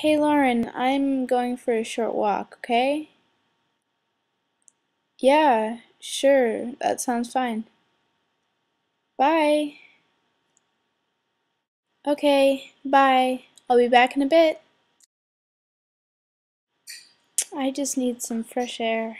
Hey Lauren, I'm going for a short walk, okay? Yeah, sure, that sounds fine. Bye. Okay, bye. I'll be back in a bit. I just need some fresh air.